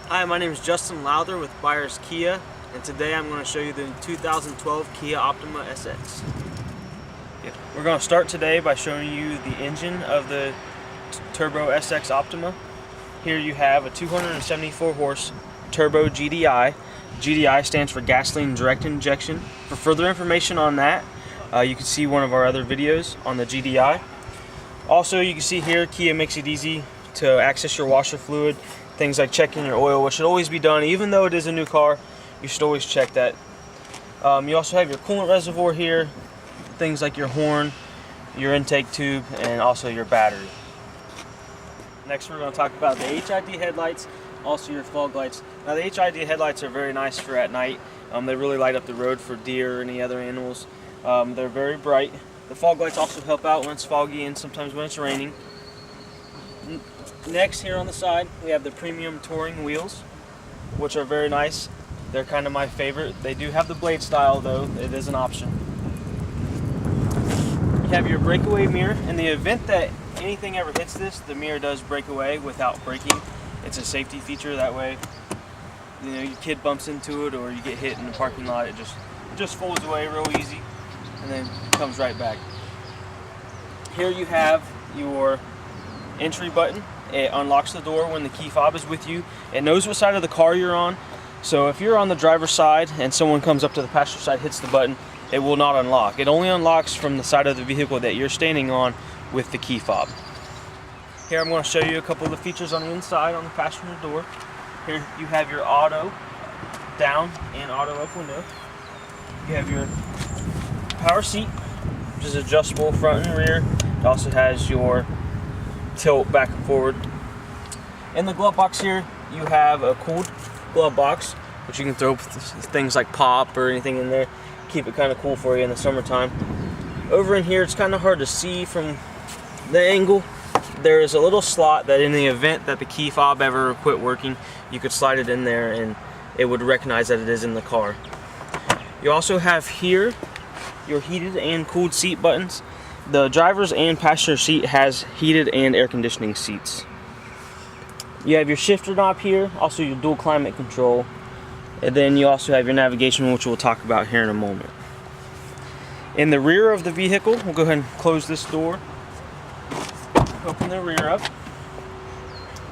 Hi, my name is Justin Lowther with Byers Kia, and today I'm going to show you the 2012 Kia Optima SX. We're going to start today by showing you the engine of the Turbo SX Optima. Here you have a 274 horse Turbo GDI. GDI stands for gasoline direct injection. For further information on that, you can see one of our other videos on the GDI. Also, you can see here Kia makes it easy to access your washer fluid. Things like checking your oil, which should always be done. Even though it is a new car, you should always check that. You also have your coolant reservoir here, things like your horn, your intake tube, and also your battery. Next, we're going to talk about the HID headlights, also your fog lights. Now, the HID headlights are very nice for at night. They really light up the road for deer or any other animals. They're very bright. The fog lights also help out when it's foggy and sometimes when it's raining. Next, here on the side, we have the premium touring wheels, which are very nice. They're kind of my favorite. They do have the blade style, though. It is an option. You have your breakaway mirror. In the event that anything ever hits this, the mirror does break away without breaking. It's a safety feature. That way, you know, your kid bumps into it or you get hit in the parking lot, it just folds away real easy and then comes right back. Here you have your entry button. It unlocks the door when the key fob is with you. It knows what side of the car you're on. So if you're on the driver's side and someone comes up to the passenger side, hits the button, it will not unlock. It only unlocks from the side of the vehicle that you're standing on with the key fob. Here I'm going to show you a couple of the features on the inside on the passenger door. Here you have your auto down and auto up window. You have your power seat, which is adjustable front and rear. It also has your tilt back and forward. In the glove box here, you have a cooled glove box, which you can throw things like pop or anything in there. Keep it kind of cool for you in the summertime. Over in here, it's kind of hard to see from the angle. There is a little slot that in the event that the key fob ever quit working, you could slide it in there and it would recognize that it is in the car. You also have here your heated and cooled seat buttons. The driver's and passenger seat has heated and air conditioning seats. You have your shifter knob here, also your dual climate control, and then you also have your navigation, which we'll talk about here in a moment. In the rear of the vehicle, we'll go ahead and close this door. Open the rear up.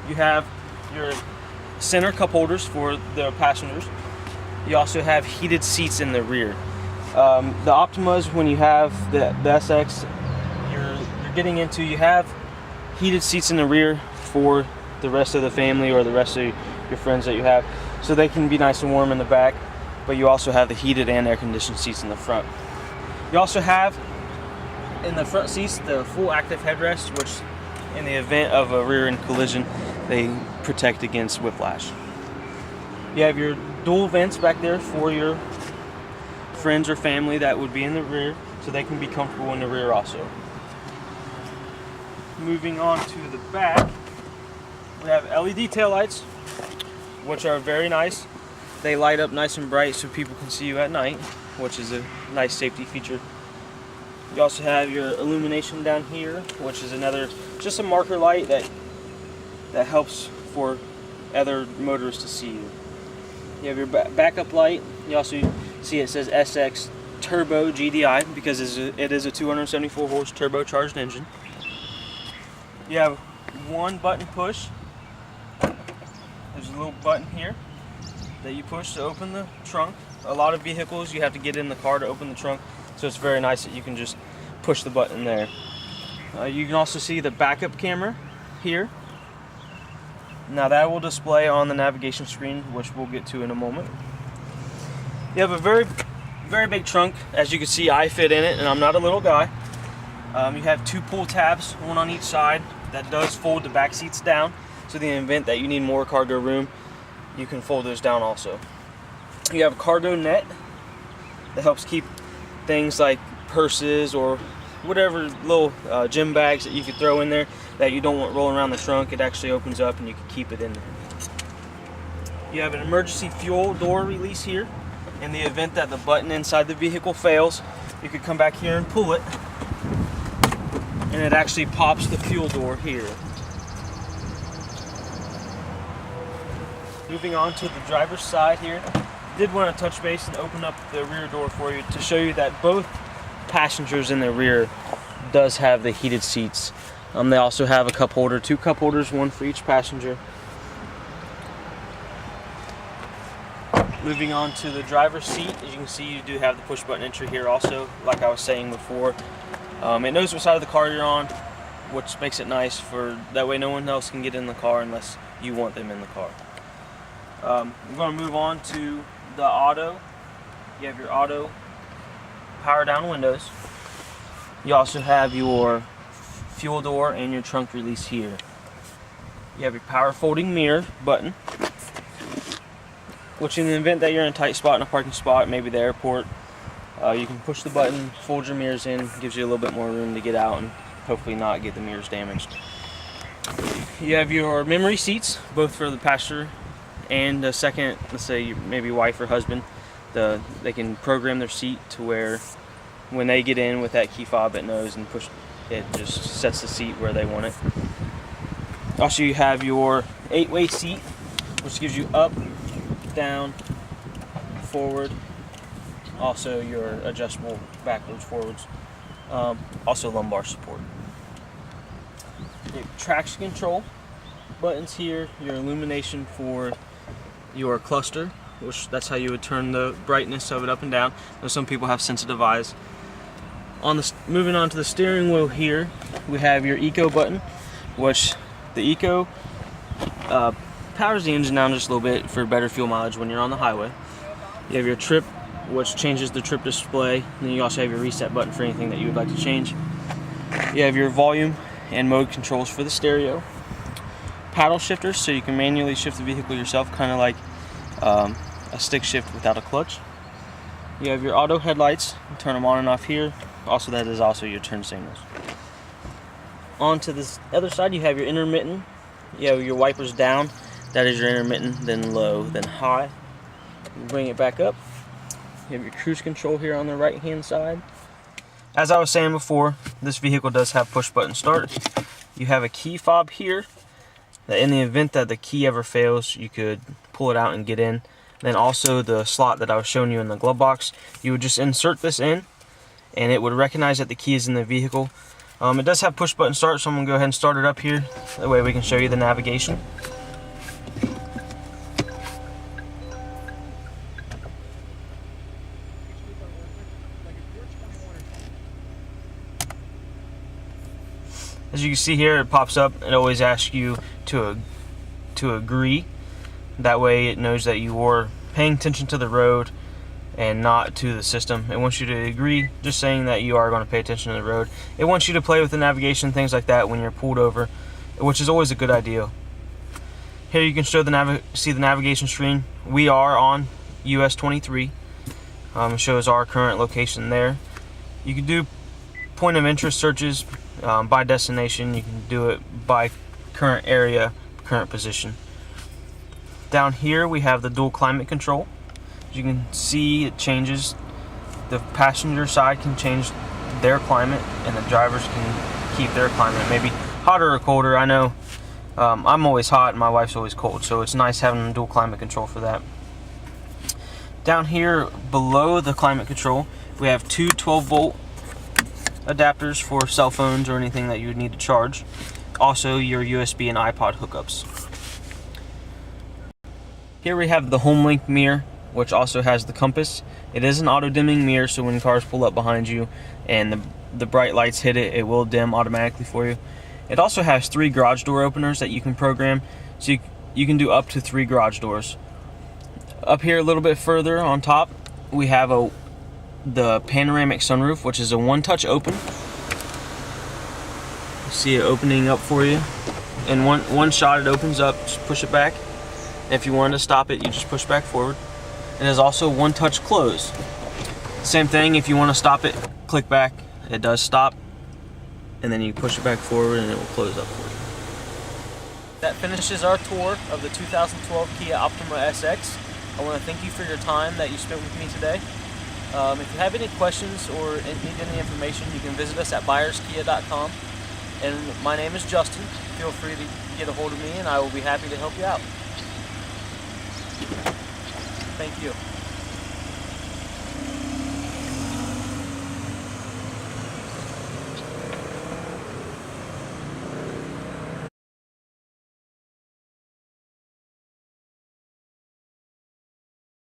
You have your center cup holders for the passengers. You also have heated seats in the rear. The Optimas, when you have the SX, you're getting into, you have heated seats in the rear for the rest of the family or the rest of your friends that you have, so they can be nice and warm in the back, but you also have the heated and air conditioned seats in the front. You also have in the front seats the full active headrest, which in the event of a rear end collision, they protect against whiplash. You have your dual vents back there for your friends or family that would be in the rear, so they can be comfortable in the rear also. Moving on to the back, we have LED taillights, which are very nice. They light up nice and bright so people can see you at night, which is a nice safety feature. You also have your illumination down here, which is another, just a marker light that helps for other motorists to see you. You have your backup light. You also see it says SX Turbo GDI because it is a 274 horse turbocharged engine. You have one button push. There's a little button here that you push to open the trunk. A lot of vehicles you have to get in the car to open the trunk, so it's very nice that you can just push the button there. You can also see the backup camera here. Now that will display on the navigation screen, which we'll get to in a moment. You have a very big trunk. As you can see, I fit in it, and I'm not a little guy. You have two pull tabs, one on each side, that does fold the back seats down. So in the event that you need more cargo room, you can fold those down also. You have a cargo net that helps keep things like purses or whatever little gym bags that you could throw in there that you don't want rolling around the trunk. It actually opens up and you can keep it in there. You have an emergency fuel door release here. In the event that the button inside the vehicle fails, you could come back here and pull it, and it actually pops the fuel door here. Moving on to the driver's side here, did want to touch base and open up the rear door for you to show you that both passengers in the rear does have the heated seats. They also have a cup holder, 2 cup holders, one for each passenger. Moving on to the driver's seat, as you can see, you do have the push button entry here also, like I was saying before. It knows what side of the car you're on, which makes it nice for that way no one else can get in the car unless you want them in the car. I'm going to move on to the auto. You have your auto power down windows. You also have your fuel door and your trunk release here. You have your power folding mirror button, which in the event that you're in a tight spot in a parking spot, maybe the airport, you can push the button, fold your mirrors in, gives you a little bit more room to get out and hopefully not get the mirrors damaged. You have your memory seats, both for the passenger and the second, let's say maybe wife or husband. They can program their seat to where when they get in with that key fob, it knows and push it just sets the seat where they want it. Also, you have your 8-way seat, which gives you up, down, forward. Also your adjustable backwards, forwards. Also lumbar support. Your traction control buttons here, your illumination for your cluster, which that's how you would turn the brightness of it up and down. Now, some people have sensitive eyes. Moving on to the steering wheel here, we have your eco button, which the eco powers the engine down just a little bit for better fuel mileage when you're on the highway. You have your trip, which changes the trip display. And then you also have your reset button for anything that you would like to change. You have your volume and mode controls for the stereo. Paddle shifters, so you can manually shift the vehicle yourself, kind of like a stick shift without a clutch. You have your auto headlights, you turn them on and off here. Also, that is also your turn signals. On to this other side, you have your intermittent. You have your wipers down. That is your intermittent, then low, then high. Bring it back up. You have your cruise control here on the right hand side. As I was saying before, this vehicle does have push button start. You have a key fob here that in the event that the key ever fails, you could pull it out and get in. Then also the slot that I was showing you in the glove box, you would just insert this in and it would recognize that the key is in the vehicle. It does have push button start, so I'm going to go ahead and start it up here. That way we can show you the navigation. As you can see here, it pops up. It always asks you to agree. That way it knows that you are paying attention to the road and not to the system. It wants you to agree, just saying that you are going to pay attention to the road. It wants you to play with the navigation, things like that when you're pulled over, which is always a good idea. Here you can show see the navigation screen. We are on US 23. It shows our current location there. You can do point of interest searches by destination. You can do it by current area, current position. Down here we have the dual climate control. As you can see, it changes. The passenger side can change their climate and the drivers can keep their climate, maybe hotter or colder. I know I'm always hot and my wife's always cold, so it's nice having dual climate control for that. Down here below the climate control, we have two 12-volt adapters for cell phones or anything that you would need to charge. Also your USB and iPod hookups. Here we have the HomeLink mirror, which also has the compass. It is an auto-dimming mirror, so when cars pull up behind you and the bright lights hit it, it will dim automatically for you. It also has 3 garage door openers that you can program, so you can do up to 3 garage doors. Up here a little bit further on top, we have the panoramic sunroof, which is a one-touch open. You see it opening up for you. In one shot it opens up, just push it back. If you wanted to stop it, you just push back forward. It is also one-touch close. Same thing, if you want to stop it, click back, it does stop. And then you push it back forward and it will close up for you. That finishes our tour of the 2012 Kia Optima SX. I want to thank you for your time that you spent with me today. If you have any questions or need any information, you can visit us at byerskia.com. And my name is Justin. Feel free to get a hold of me and I will be happy to help you out. Thank you.